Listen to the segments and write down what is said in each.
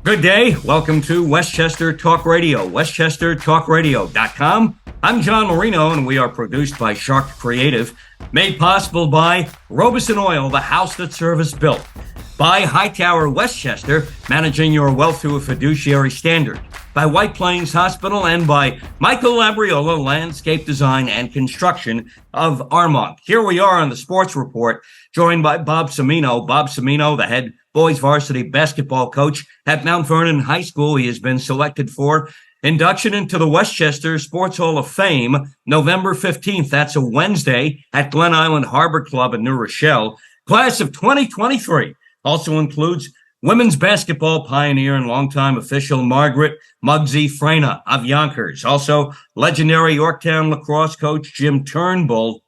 Good day. Welcome to Westchester Talk Radio, westchestertalkradio.com. I'm John Marino, and we are produced by Sharc Creative, made possible by Robeson Oil, the house that service built, by Hightower Westchester, managing your wealth to a fiduciary standard, by White Plains Hospital, and by Michael Labriola, landscape design and construction of Armonk. Here we are on the Sports Report, joined by Bob Cimmino. Bob Cimmino, the head boys varsity basketball coach at Mount Vernon High School. He has been selected for induction into the Westchester Sports Hall-of-Fame November 15th. That's a Wednesday at Glen Island Harbor Club in New Rochelle. Class of 2023 also includes women's basketball pioneer and longtime official Margaret Muggsy Frena of Yonkers. Also, legendary Yorktown lacrosse coach Jim Turnbull.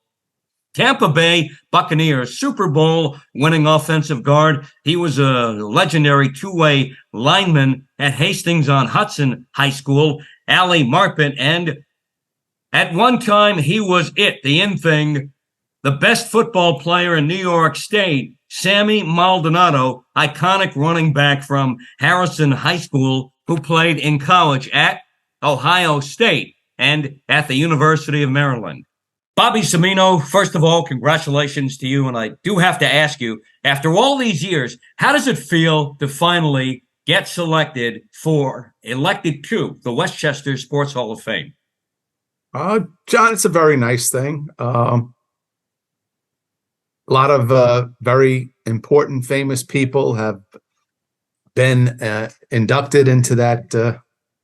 Tampa Bay Buccaneers Super Bowl winning offensive guard. He was a legendary two-way lineman at Hastings-on-Hudson High School, Ali Marpet, and at one time he was the in thing, the best football player in New York State, Sammy Maldonado, iconic running back from Harrison High School who played in college at Ohio State and at the University of Maryland. Bobby Cimmino, first of all, congratulations to you. And I do have to ask you, after all these years, how does it feel to finally get elected to the Westchester Sports Hall of Fame? John, it's a very nice thing. A lot of very important, famous people have been inducted into that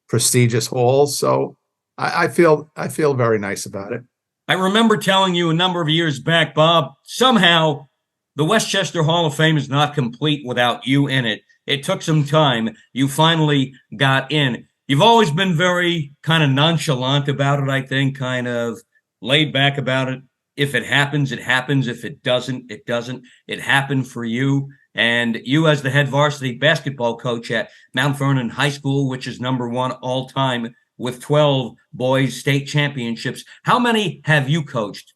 prestigious hall. So I feel very nice about it. I remember telling you a number of years back, Bob, somehow the Westchester Hall of Fame is not complete without you in it. It took some time. You finally got in. You've always been very kind of nonchalant about it, I think, kind of laid back about it. If it happens, it happens. If it doesn't, it doesn't. It happened for you. And you as the head varsity basketball coach at Mount Vernon High School, which is number one all time, with 12 boys state championships. How many teams have you coached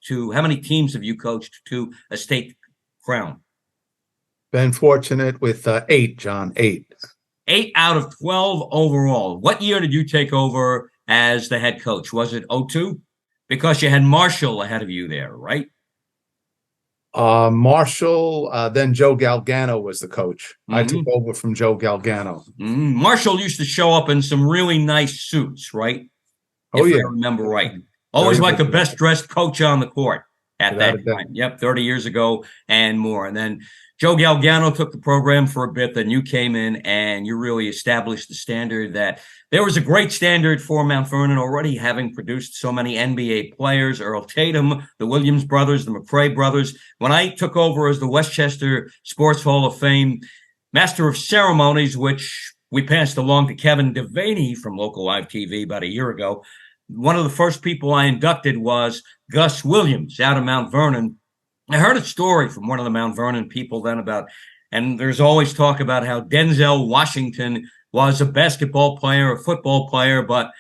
to a state crown? Been fortunate with 8, John, 8. 8 out of 12 overall. What year did you take over as the head coach? Was it 02? Because you had Marshall ahead of you there, right? Marshall, then Joe Galgano was the coach. Mm-hmm. I took over from Joe Galgano. Mm-hmm. Marshall used to show up in some really nice suits, right? If I remember right. Always like the best dressed coach on the court at that time. Yep, 30 years ago and more. And then Joe Galgano took the program for a bit. Then you came in and you really established the standard that there was a great standard for Mount Vernon already, having produced so many NBA players, Earl Tatum, the Williams brothers, the McRae brothers. When I took over as the Westchester Sports Hall of Fame Master of Ceremonies, which we passed along to Kevin Devaney from Local Live TV about a year ago, one of the first people I inducted was Gus Williams out of Mount Vernon. I heard a story from one of the Mount Vernon people then and there's always talk about how Denzel Washington was a basketball player, a football player, but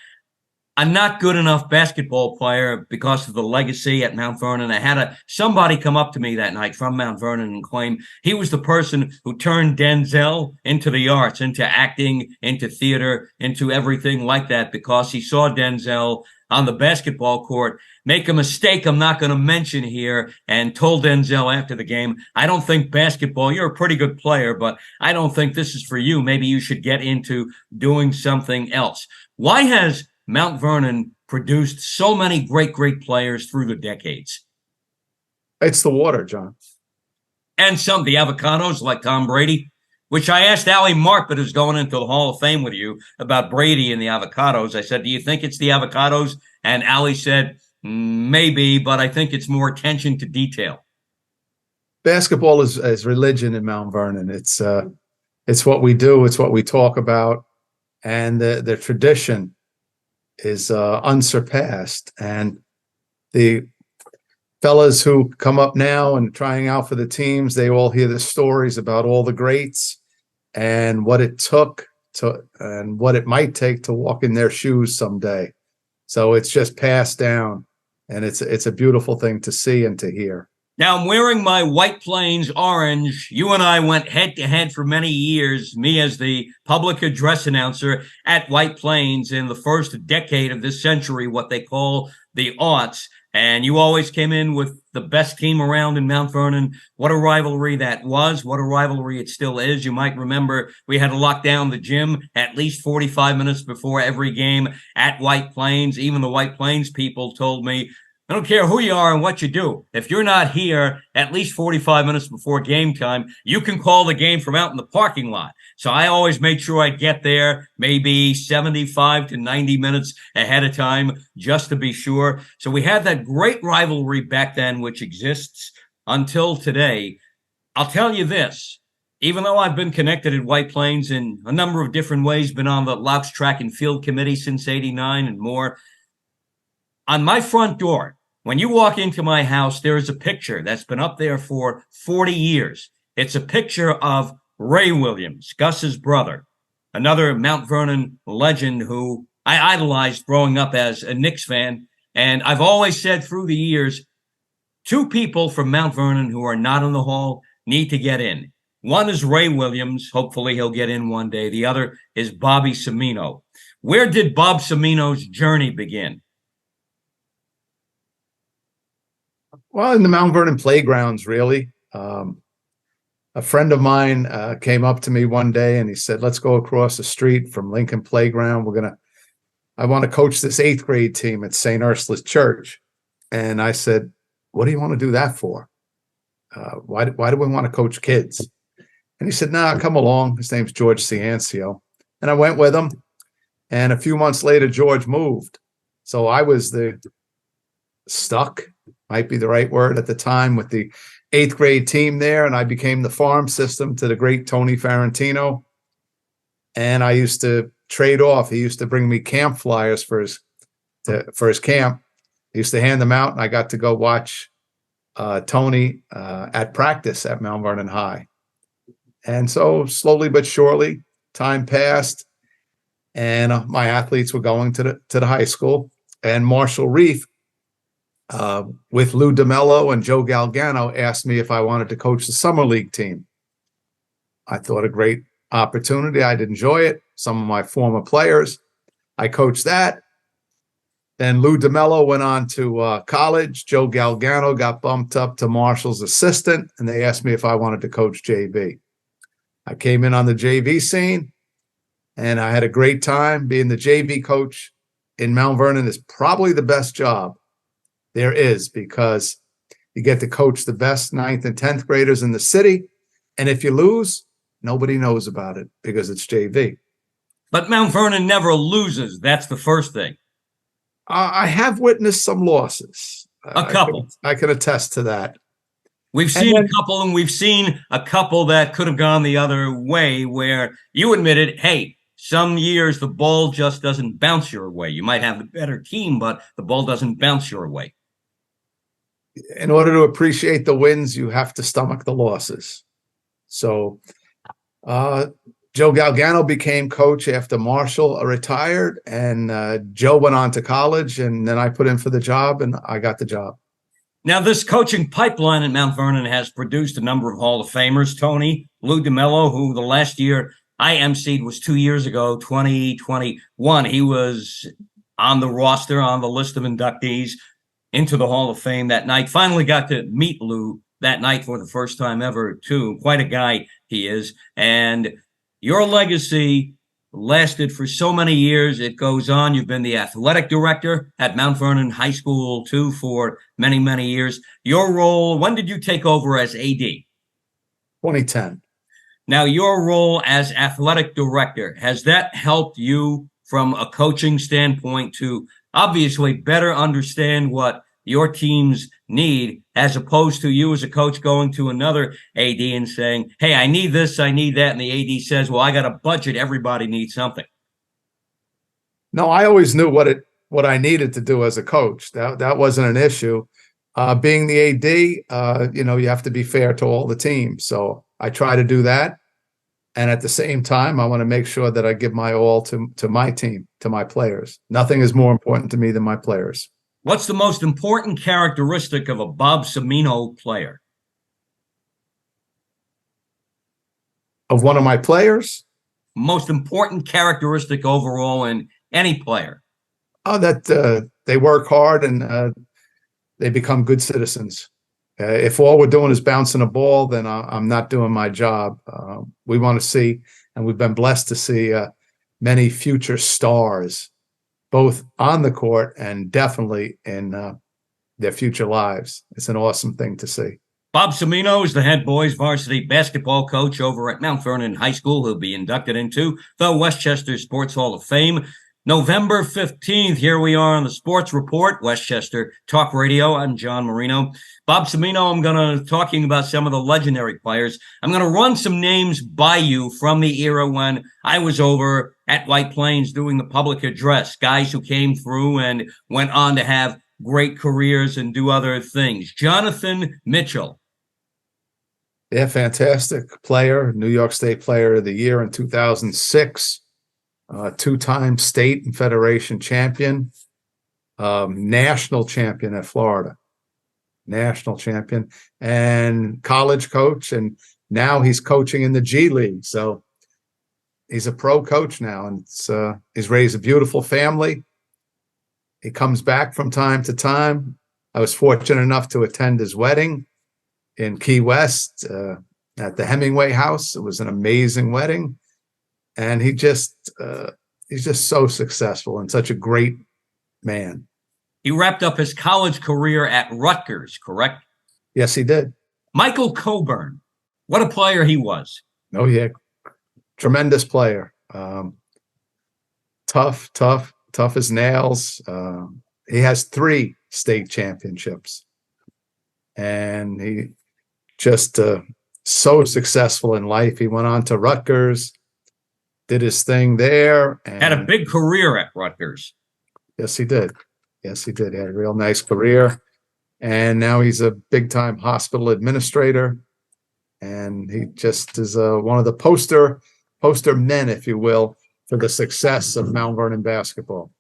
a not good enough basketball player because of the legacy at Mount Vernon. I had somebody come up to me that night from Mount Vernon and claim he was the person who turned Denzel into the arts, into acting, into theater, into everything like that, because he saw Denzel on the basketball court make a mistake I'm not going to mention here, and told Denzel after the game, I don't think basketball, you're a pretty good player, but I don't think this is for you. Maybe you should get into doing something else. Why has Mount Vernon produced so many great players through the decades? It's the water, John. And the avocados like Tom Brady, which I asked Ali Marpet, who's going into the Hall of Fame with you, about Brady and the avocados. I said, do you think it's the avocados? And Ali said, maybe, but I think it's more attention to detail. Basketball is religion in Mount Vernon. It's what we do. It's what we talk about. And the tradition is unsurpassed. And the fellas who come up now and trying out for the teams, they all hear the stories about all the greats and what it took and what it might take to walk in their shoes someday. So it's just passed down, and it's a beautiful thing to see and to hear. Now I'm wearing my White Plains orange. You and I went head to head for many years, me as the public address announcer at White Plains in the first decade of this century, what they call the aughts. And you always came in with the best team around in Mount Vernon. What a rivalry that was. What a rivalry it still is. You might remember we had to lock down the gym at least 45 minutes before every game at White Plains. Even the White Plains people told me, I don't care who you are and what you do. If you're not here at least 45 minutes before game time, you can call the game from out in the parking lot. So I always made sure I get there maybe 75 to 90 minutes ahead of time just to be sure. So we had that great rivalry back then, which exists until today. I'll tell you this. Even though I've been connected at White Plains in a number of different ways, been on the Loucks Track and Field Committee since '89 and more, on my front door, when you walk into my house, there is a picture that's been up there for 40 years. It's a picture of Ray Williams, Gus's brother, another Mount Vernon legend who I idolized growing up as a Knicks fan. And I've always said through the years, two people from Mount Vernon who are not in the hall need to get in. One is Ray Williams. Hopefully he'll get in one day. The other is Bobby Cimmino. Where did Bob Cimmino's journey begin? Well, in the Mount Vernon playgrounds, really. A friend of mine came up to me one day and he said, let's go across the street from Lincoln Playground. I want to coach this 8th grade team at St. Ursula's Church. And I said, what do you want to do that for? Why do we want to coach kids? And he said, nah, come along. His name's George Ciancio. And I went with him. And a few months later, George moved. So I was stuck, might be the right word at the time, with the 8th grade team there. And I became the farm system to the great Tony Ferrantino. And I used to trade off. He used to bring me camp flyers for his camp. He used to hand them out, and I got to go watch Tony at practice at Mount Vernon High. And so slowly but surely, time passed, and my athletes were going to the high school. And Marshall Reef, with Lou DeMello and Joe Galgano, asked me if I wanted to coach the summer league team. I thought a great opportunity. I'd enjoy it. Some of my former players, I coached that. Then Lou DeMello went on to college. Joe Galgano got bumped up to Marshall's assistant, and they asked me if I wanted to coach JV. I came in on the JV scene, and I had a great time. Being the JV coach in Mount Vernon is probably the best job there is, because you get to coach the best 9th and 10th graders in the city. And if you lose, nobody knows about it because it's JV. But Mount Vernon never loses. That's the first thing. I have witnessed some losses. A couple. I can attest to that. We've seen a couple, and we've seen a couple that could have gone the other way, where you admitted, hey, some years the ball just doesn't bounce your way. You might have the better team, but the ball doesn't bounce your way. In order to appreciate the wins, you have to stomach the losses. So Joe Galgano became coach after Marshall retired, and Joe went on to college, and then I put in for the job, and I got the job. Now, this coaching pipeline at Mount Vernon has produced a number of Hall of Famers. Tony, Lou DeMello, who the last year I emceed was 2 years ago, 2021. He was on the roster, on the list of inductees into the Hall of Fame that night. Finally got to meet Lou that night for the first time ever, too. Quite a guy he is. And your legacy lasted for so many years. It goes on. You've been the athletic director at Mount Vernon High School, too, for many, many years. Your role, when did you take over as AD? 2010. Now, your role as athletic director, has that helped you from a coaching standpoint to obviously better understand what your teams need, as opposed to you as a coach going to another AD and saying, hey, I need this, I need that, and the AD says, well, I got a budget, everybody needs something? No, I always knew what I needed to do as a coach. That wasn't an issue. Being the AD, you have to be fair to all the teams. So I try to do that. And at the same time, I want to make sure that I give my all to my team, to my players. Nothing is more important to me than my players. What's the most important characteristic of a Bob Cimmino player? Of one of my players? Most important characteristic overall in any player? Oh, that they work hard and they become good citizens. If all we're doing is bouncing a ball, then I'm not doing my job. We want to see, and we've been blessed to see many future stars, both on the court and definitely in their future lives. It's an awesome thing to see. Bob Cimmino is the head boys varsity basketball coach over at Mount Vernon High School. He'll be inducted into the Westchester Sports Hall-of-Fame November 15th. Here we are on the Sports Report, Westchester Talk Radio. I'm John Marino. Bob Cimmino, I'm going to talking about some of the legendary players. I'm going to run some names by you from the era when I was over at White Plains doing the public address, guys who came through and went on to have great careers and do other things. Jonathan Mitchell. Yeah, fantastic player, New York State Player of the Year in 2006, two-time state and federation champion, national champion at Florida, national champion, and college coach, and now he's coaching in the G League. So he's a pro coach now, and he's raised a beautiful family. He comes back from time to time. I was fortunate enough to attend his wedding in Key West at the Hemingway House. It was an amazing wedding, and he's just so successful and such a great man. He wrapped up his college career at Rutgers, correct? Yes, he did. Michael Coburn, what a player he was. Oh yeah, tremendous player. Tough as nails. He has 3 state championships, and he just so successful in life. He went on to Rutgers, did his thing there, and had a big career at Rutgers. Yes, he did. Yes, he did. He had a real nice career, and now he's a big-time hospital administrator, and he just is one of the poster men, if you will, for the success of Mount Vernon basketball.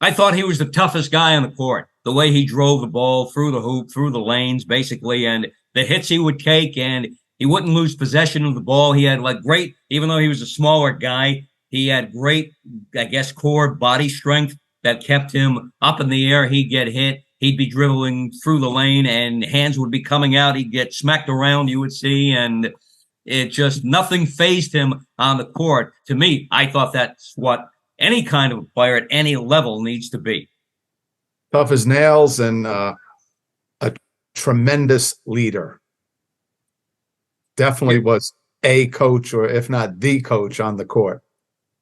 I thought he was the toughest guy on the court. The way he drove the ball through the hoop, through the lanes, basically, and the hits he would take, and he wouldn't lose possession of the ball. He had great, even though he was a smaller guy, he had great, I guess, core body strength that kept him up in the air. He'd get hit. He'd be dribbling through the lane, and hands would be coming out. He'd get smacked around, you would see, and it just, nothing fazed him on the court. To me, I thought that's what any kind of player at any level needs to be. Tough as nails and a tremendous leader. Definitely was a coach, or if not the coach, on the court.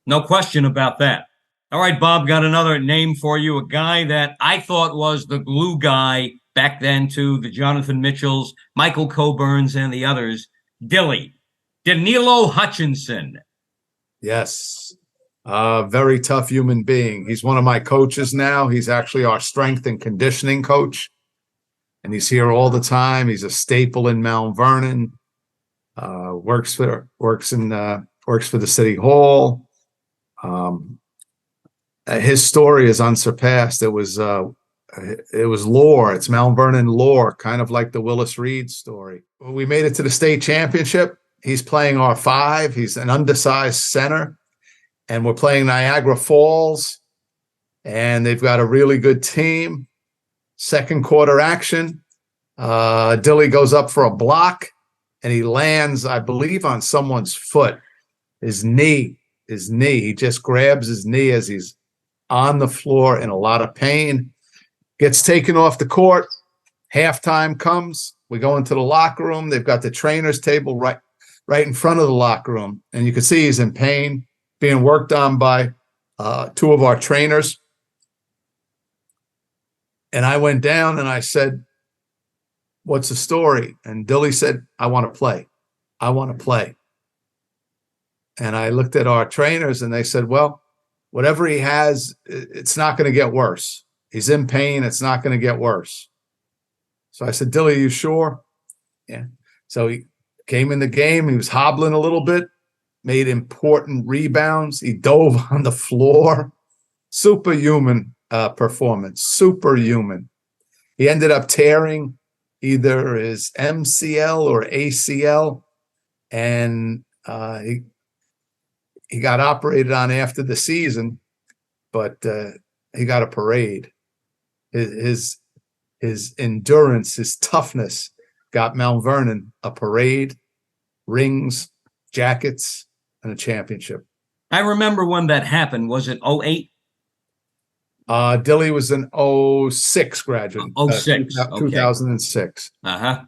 No question about that. All right, Bob, got another name for you, a guy that I thought was the glue guy back then to the Jonathan Mitchells, Michael Coburns, and the others, Danilo Hutchinson. Yes. Very tough human being. He's one of my coaches now. He's actually our strength and conditioning coach, and he's here all the time. He's a staple in Mount Vernon. Works for the city hall. His story is unsurpassed. It was lore. It's Mount Vernon lore, kind of like the Willis Reed story. We made it to the state championship. He's playing our 5. He's an undersized center. And we're playing Niagara Falls, and they've got a really good team. Second quarter action, Dilly goes up for a block, and he lands, I believe, on someone's foot, his knee. He just grabs his knee as he's on the floor in a lot of pain, gets taken off the court. Halftime comes. We go into the locker room. They've got the trainer's table right in front of the locker room, and you can see he's in pain, being worked on by 2 of our trainers. And I went down and I said, "What's the story?" And Dilly said, "I want to play. I want to play." And I looked at our trainers and they said, "Well, whatever he has, it's not going to get worse. He's in pain. It's not going to get worse." So I said, "Dilly, are you sure?" Yeah. So he came in the game. He was hobbling a little bit, made important rebounds. He dove on the floor. Superhuman performance, superhuman. He ended up tearing either his MCL or ACL, and he got operated on after the season, but he got a parade. His endurance, his toughness got Mount Vernon a parade, rings, jackets, and a championship. I remember when that happened. Was it 08? Dilly was an 06 graduate. 06. Okay. 2006. Uh-huh.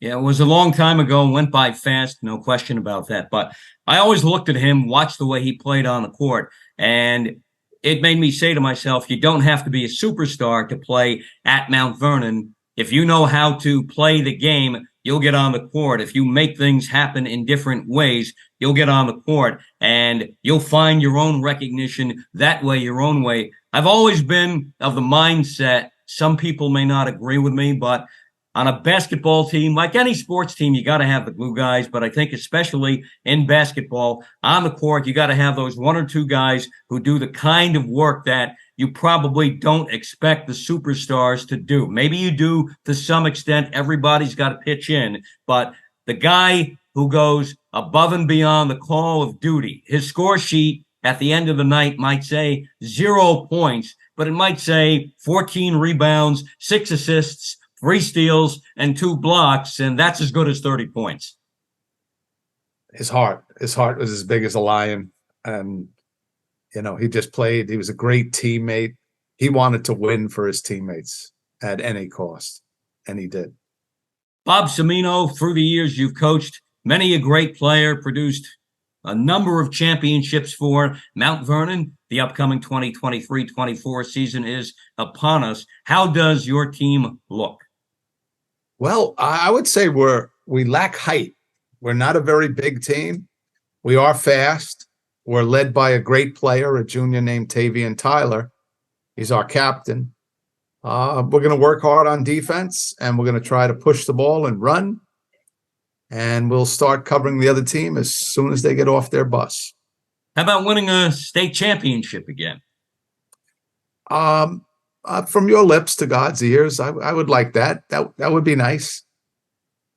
Yeah, it was a long time ago and went by fast, no question about that. But I always looked at him, watched the way he played on the court, and it made me say to myself, you don't have to be a superstar to play at Mount Vernon. If you know how to play the game, you'll get on the court. If you make things happen in different ways, you'll get on the court, and you'll find your own recognition that way, your own way. I've always been of the mindset, some people may not agree with me, but on a basketball team, like any sports team, you got to have the glue guys. But I think especially in basketball, on the court, you got to have those one or two guys who do the kind of work that you probably don't expect the superstars to do. Maybe you do to some extent. Everybody's got to pitch in. But the guy who goes above and beyond the call of duty, his score sheet at the end of the night might say 0 points, but it might say 14 rebounds, 6 assists, 3 steals, and 2 blocks, and that's as good as 30 points. His heart was as big as a lion, and he just played. He was a great teammate. He wanted to win for his teammates at any cost, and he did. Bob Cimmino, through the years you've coached many a great player, produced a number of championships for Mount Vernon. The upcoming 2023-24 season is upon us. How does your team look? Well, I would say we lack height. We're not a very big team. We are fast. We're led by a great player, a junior named Tavian Tyler. He's our captain. We're going to work hard on defense, and we're going to try to push the ball and run. And we'll start covering the other team as soon as they get off their bus. How about winning a state championship again? From your lips to God's ears, I would like that. That would be nice.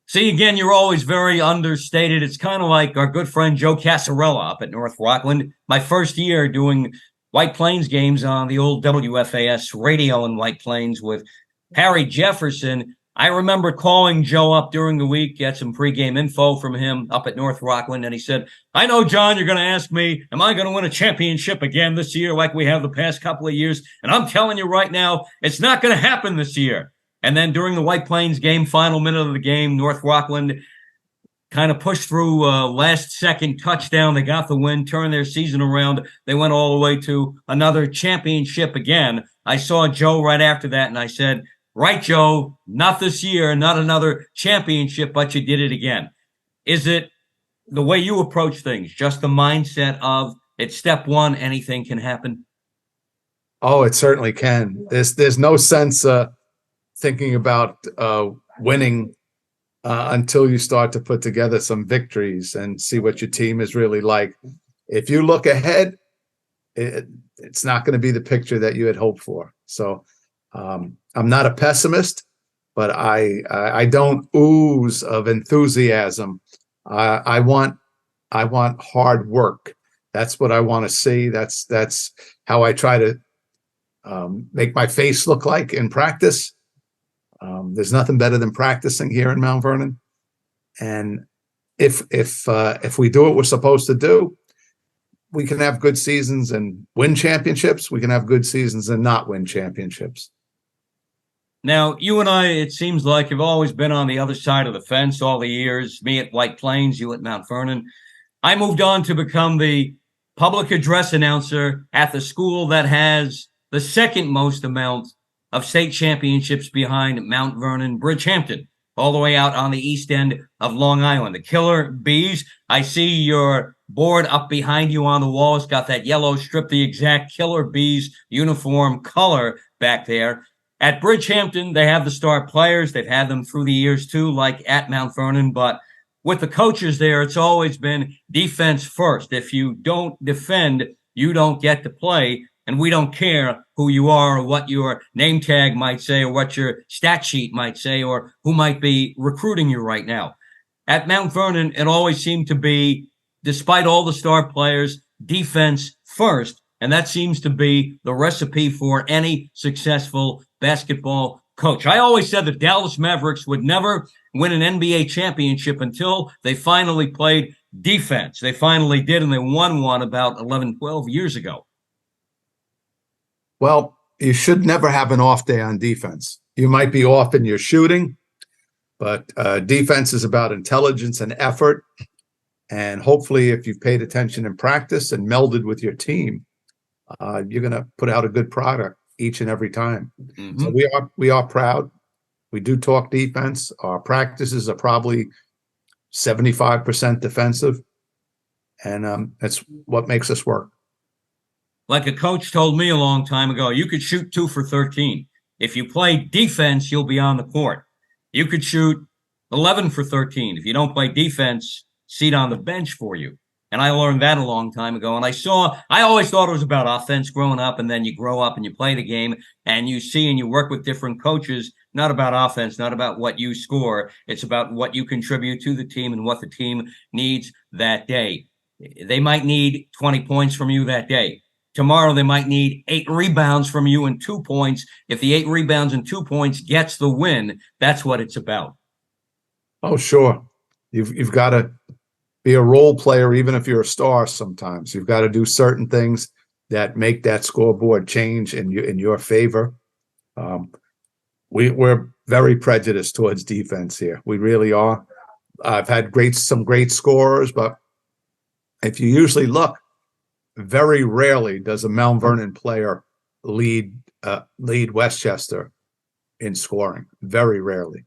See, again, you're always very understated. It's kind of like our good friend Joe Casarella up at North Rockland. My first year doing White Plains games on the old WFAS radio in White Plains with Harry Jefferson. I remember calling Joe up during the week, get some pregame info from him up at North Rockland, and he said, I know, John, you're going to ask me, am I going to win a championship again this year like we have the past couple of years? And I'm telling you right now, it's not going to happen this year. And then during the White Plains game, final minute of the game, North Rockland kind of pushed through last-second touchdown. They got the win, turned their season around. They went all the way to another championship again. I saw Joe right after that, and I said, right, Joe, not this year, not another championship, but you did it again. Is it the way you approach things, just the mindset of it's step one, anything can happen? Oh, it certainly can. There's no sense thinking about winning until you start to put together some victories and see what your team is really like. If you look ahead, it's not going to be the picture that you had hoped for. So I'm not a pessimist, but I don't ooze of enthusiasm. I want hard work. That's what I want to see. That's how I try to make my face look like in practice. There's nothing better than practicing here in Mount Vernon. And if we do what we're supposed to do, we can have good seasons and win championships. We can have good seasons and not win championships. Now, you and I, it seems like you've always been on the other side of the fence all the years, me at White Plains, you at Mount Vernon. I moved on to become the public address announcer at the school that has the second most amount of state championships behind Mount Vernon, Bridgehampton, all the way out on the east end of Long Island. The Killer Bees, I see your board up behind you on the wall. It's got that yellow strip, the exact Killer Bees uniform color back there. At Bridgehampton, they have the star players. They've had them through the years, too, like at Mount Vernon. But with the coaches there, it's always been defense first. If you don't defend, you don't get to play. and we don't care who you are or what your name tag might say or what your stat sheet might say or who might be recruiting you right now. At Mount Vernon, it always seemed to be, despite all the star players, defense first, and that seems to be the recipe for any successful basketball coach. I always said the Dallas Mavericks would never win an NBA championship until they finally played defense. They finally did, and they won one about 11, 12 years ago. Well, you should never have an off day on defense. You might be off in your shooting, but defense is about intelligence and effort. And hopefully, if you've paid attention in practice and melded with your team, you're going to put out a good product each and every time. Mm-hmm. So we are proud. We do talk defense. Our practices are probably 75% defensive, and that's what makes us work. Like a coach told me a long time ago, you could shoot 2 for 13. If you play defense, you'll be on the court. You could shoot 11 for 13. If you don't play defense, seat on the bench for you. And I learned that a long time ago. And I always thought it was about offense growing up, and then you grow up and you play the game and you see and you work with different coaches, not about offense, not about what you score. It's about what you contribute to the team and what the team needs that day. They might need 20 points from you that day. Tomorrow, they might need 8 rebounds from you and 2 points. If the 8 rebounds and 2 points gets the win, that's what it's about. Oh, sure. You've got to be a role player, even if you're a star. Sometimes you've got to do certain things that make that scoreboard change in your favor. We're very prejudiced towards defense here. We really are. I've had some great scorers, but if you usually look, very rarely does a Mount Vernon player lead Westchester in scoring. Very rarely.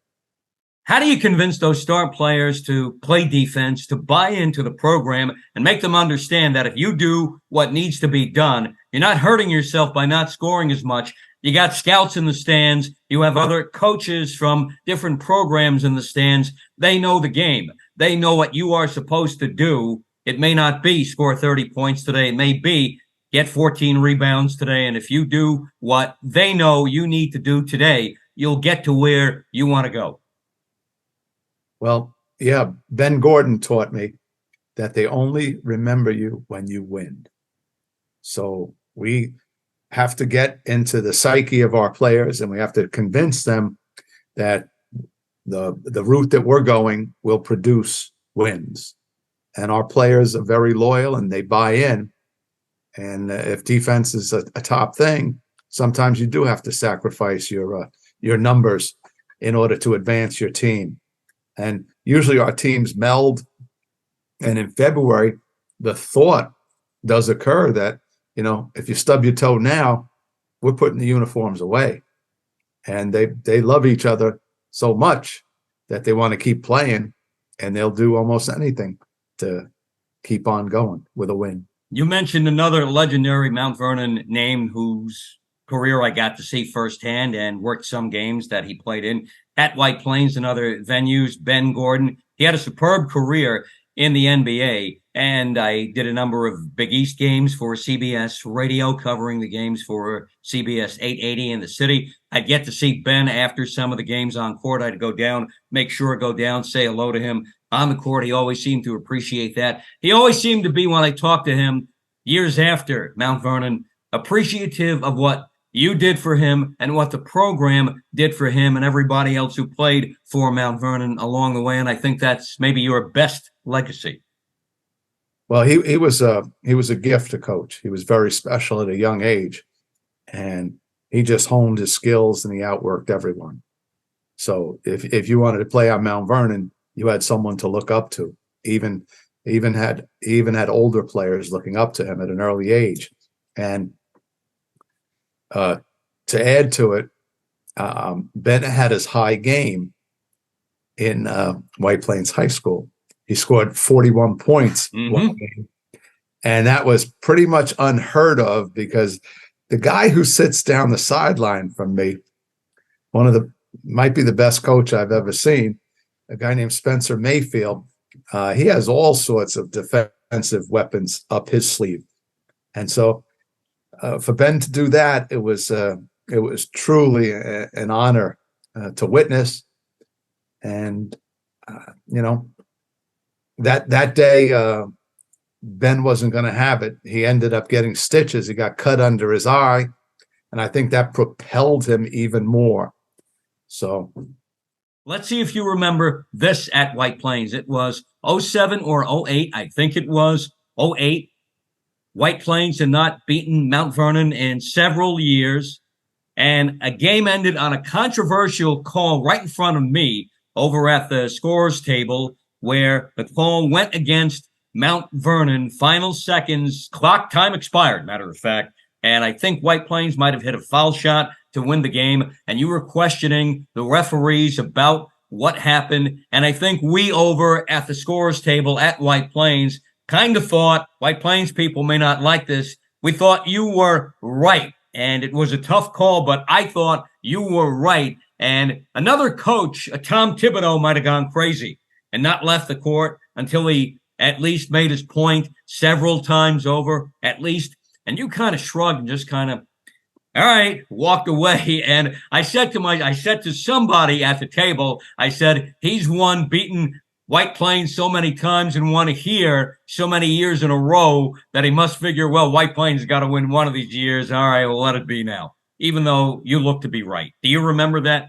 How do you convince those star players to play defense, to buy into the program, and make them understand that if you do what needs to be done, you're not hurting yourself by not scoring as much? You got scouts in the stands. You have other coaches from different programs in the stands. They know the game. They know what you are supposed to do. It may not be score 30 points today. It may be get 14 rebounds today. And if you do what they know you need to do today, you'll get to where you want to go. Well, yeah, Ben Gordon taught me that they only remember you when you win. So we have to get into the psyche of our players, and we have to convince them that the route that we're going will produce wins. And our players are very loyal and they buy in. And if defense is a top thing, sometimes you do have to sacrifice your numbers in order to advance your team. And usually our teams meld. And in February, the thought does occur that, if you stub your toe now, we're putting the uniforms away. And they love each other so much that they want to keep playing, and they'll do almost anything to keep on going with a win. You mentioned another legendary Mount Vernon name whose career I got to see firsthand and worked some games that he played in at White Plains and other venues, Ben Gordon. He had a superb career in the NBA, and I did a number of Big East games for CBS Radio, covering the games for CBS 880 in the city. I'd get to see Ben after some of the games on court. I'd go down, say hello to him on the court. He always seemed to appreciate that. He always seemed to be, when I talked to him years after Mount Vernon, appreciative of what you did for him and what the program did for him and everybody else who played for Mount Vernon along the way. And I think that's maybe your best legacy. Well, he was a gift to coach. He was very special at a young age, and he just honed his skills and he outworked everyone. So if you wanted to play on Mount Vernon, you had someone to look up to. Even had older players looking up to him at an early age. And to add to it, Ben had his high game in White Plains High School. He scored 41 points one game, and that was pretty much unheard of, because the guy who sits down the sideline from me, might be the best coach I've ever seen, a guy named Spencer Mayfield. He has all sorts of defensive weapons up his sleeve. And so for Ben to do that, it was truly an honor to witness. And that day, Ben wasn't going to have it. He ended up getting stitches. He got cut under his eye, and I think that propelled him even more. So let's see if you remember this at White Plains. It was 07 or 08. I think it was 08. White Plains had not beaten Mount Vernon in several years, and a game ended on a controversial call right in front of me over at the scorer's table, where the call went against Mount Vernon. Final seconds, clock time expired, matter of fact, and I think White Plains might have hit a foul shot to win the game, and you were questioning the referees about what happened, and I think we over at the scorer's table at White Plains kind of thought, White Plains people may not like this, we thought you were right, and it was a tough call, but I thought you were right. And another coach, Tom Thibodeau, might have gone crazy and not left the court until he at least made his point several times over, at least. And you kind of shrugged and just kind of, all right, walked away. And I said to somebody at the table, I said, he's won, beaten White Plains so many times and won here so many years in a row that he must figure, well, White Plains got to win one of these years. All right, well, let it be now, even though you look to be right. Do you remember that?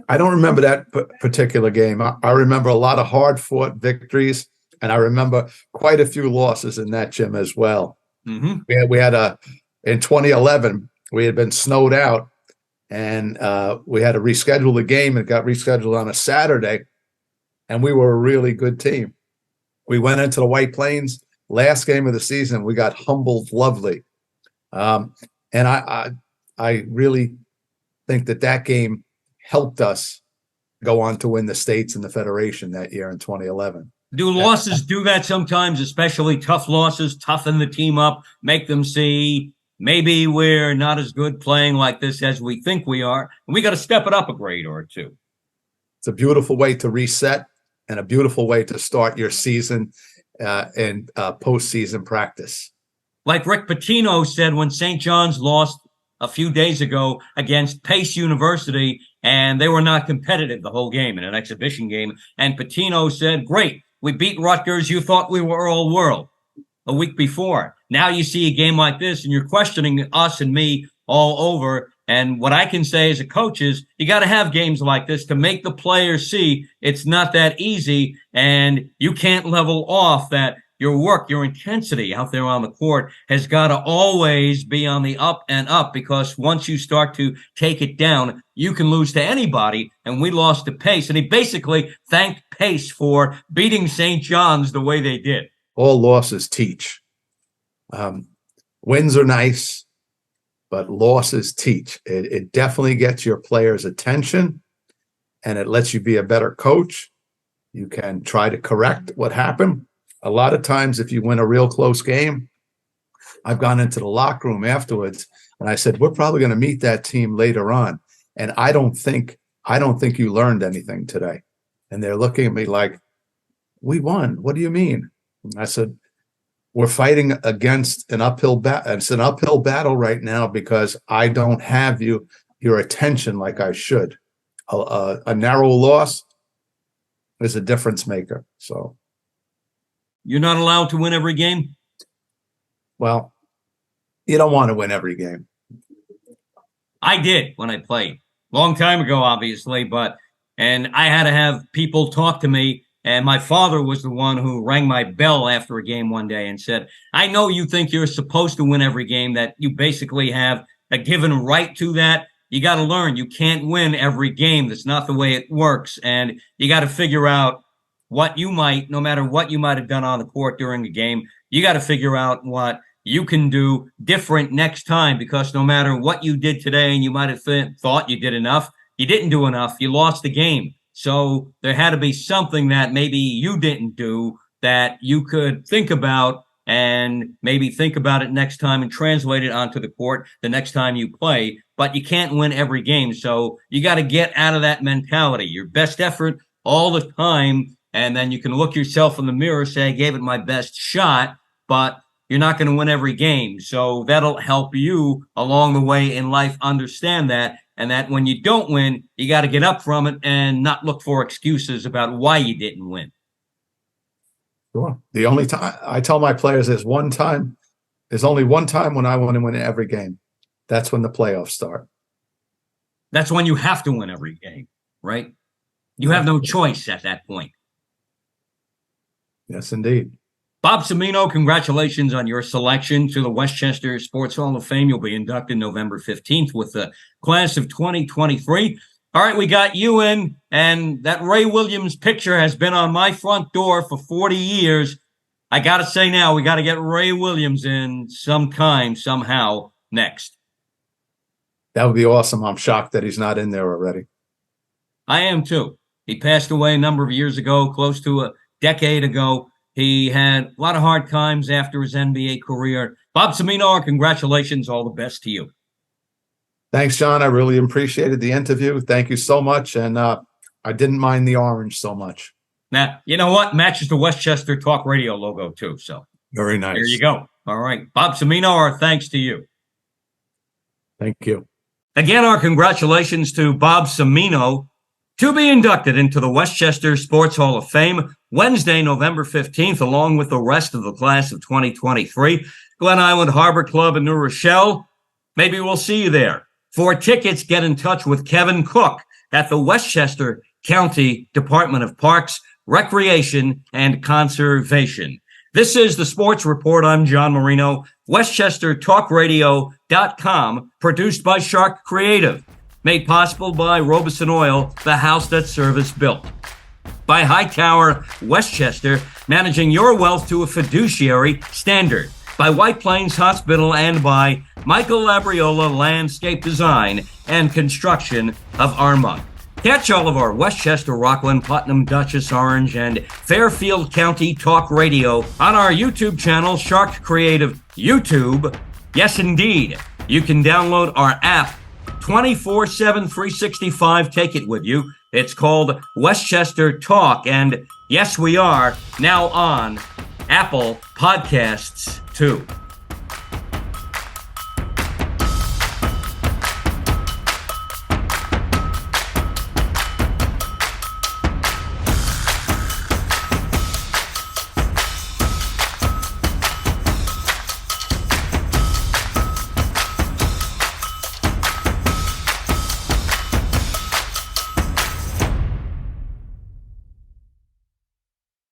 I don't remember that particular game. I remember a lot of hard-fought victories, and I remember quite a few losses in that gym as well. Mm-hmm. We had in 2011, we had been snowed out, and we had to reschedule the game. It got rescheduled on a Saturday, and we were a really good team. We went into the White Plains, last game of the season. We got humbled lovely. And I really think that game helped us go on to win the states and the federation that year in 2011. Do losses do that sometimes, especially tough losses, toughen the team up, make them see maybe we're not as good playing like this as we think we are, and we got to step it up a grade or two? It's a beautiful way to reset and a beautiful way to start your season and postseason practice. Like Rick Pitino said when St. John's lost a few days ago against Pace University, and they were not competitive the whole game in an exhibition game. And Pitino said, great, we beat Rutgers. You thought we were all world a week before. Now you see a game like this, and you're questioning us and me all over. And what I can say as a coach is you got to have games like this to make the players see it's not that easy, and you can't level off that your work, your intensity out there on the court has got to always be on the up and up, because once you start to take it down, you can lose to anybody. And we lost to Pace, and he basically thanked Pace for beating St. John's the way they did. All losses teach. Wins are nice, but losses teach. It definitely gets your players' attention, and it lets you be a better coach. You can try to correct what happened. A lot of times, if you win a real close game, I've gone into the locker room afterwards and I said, we're probably going to meet that team later on, and I don't think you learned anything today. And they're looking at me like, we won. What do you mean? And I said, we're fighting against an uphill battle. It's an uphill battle right now because I don't have your attention like I should. A narrow loss is a difference maker. So you're not allowed to win every game? Well, you don't want to win every game. I did when I played. Long time ago, obviously, and I had to have people talk to me, and my father was the one who rang my bell after a game one day and said, I know you think you're supposed to win every game, that you basically have a given right to that. You got to learn you can't win every game. That's not the way it works, and you got to figure out what you might, no matter what you might have done on the court during the game, you got to figure out what you can do different next time, because no matter what you did today, and you might have thought you did enough, you didn't do enough. You lost the game. So there had to be something that maybe you didn't do that you could think about, and maybe think about it next time and translate it onto the court the next time you play. But you can't win every game. So you got to get out of that mentality. Your best effort all the time. And then you can look yourself in the mirror, say, I gave it my best shot, but you're not going to win every game. So that'll help you along the way in life understand that, and that when you don't win, you got to get up from it and not look for excuses about why you didn't win. Sure. The only time I tell my players there's only one time when I want to win every game. That's when the playoffs start. That's when you have to win every game, right? You have no choice at that point. Yes, indeed. Bob Cimmino, congratulations on your selection to the Westchester Sports Hall-of-Fame. You'll be inducted November 15th with the class of 2023. All right, we got you in, and that Ray Williams picture has been on my front door for 40 years. I got to say now, we got to get Ray Williams in somehow next. That would be awesome. I'm shocked that he's not in there already. I am too. He passed away a number of years ago, close to a decade ago. He had a lot of hard times after his NBA career. Bob Cimmino, congratulations. All the best to you. Thanks, John. I really appreciated the interview. Thank you so much. And I didn't mind the orange so much. Now, you know what? Matches the Westchester Talk Radio logo too. So very nice. There you go. All right. Bob Cimmino, our thanks to you. Thank you. Again, our congratulations to Bob Cimmino to be inducted into the Westchester Sports Hall of Fame Wednesday, November 15th, along with the rest of the class of 2023. Glen Island Harbor Club in New Rochelle. Maybe we'll see you there. For tickets, get in touch with Kevin Cook at the Westchester County Department of Parks, Recreation, and Conservation. This is the Sports Report. I'm John Marino. WestchesterTalkRadio.com, produced by Sharc Creative. Made possible by Robeson Oil, the house that service built. By Hightower Westchester, managing your wealth to a fiduciary standard. By White Plains Hospital, and by Michael Labriola Landscape Design and Construction of Armonk. Catch all of our Westchester, Rockland, Putnam, Dutchess, Orange, and Fairfield County Talk Radio on our YouTube channel, Sharc Creative YouTube. Yes, indeed. You can download our app 24/7, 365. Take it with you. It's called Westchester Talk. And yes, we are now on Apple Podcasts too.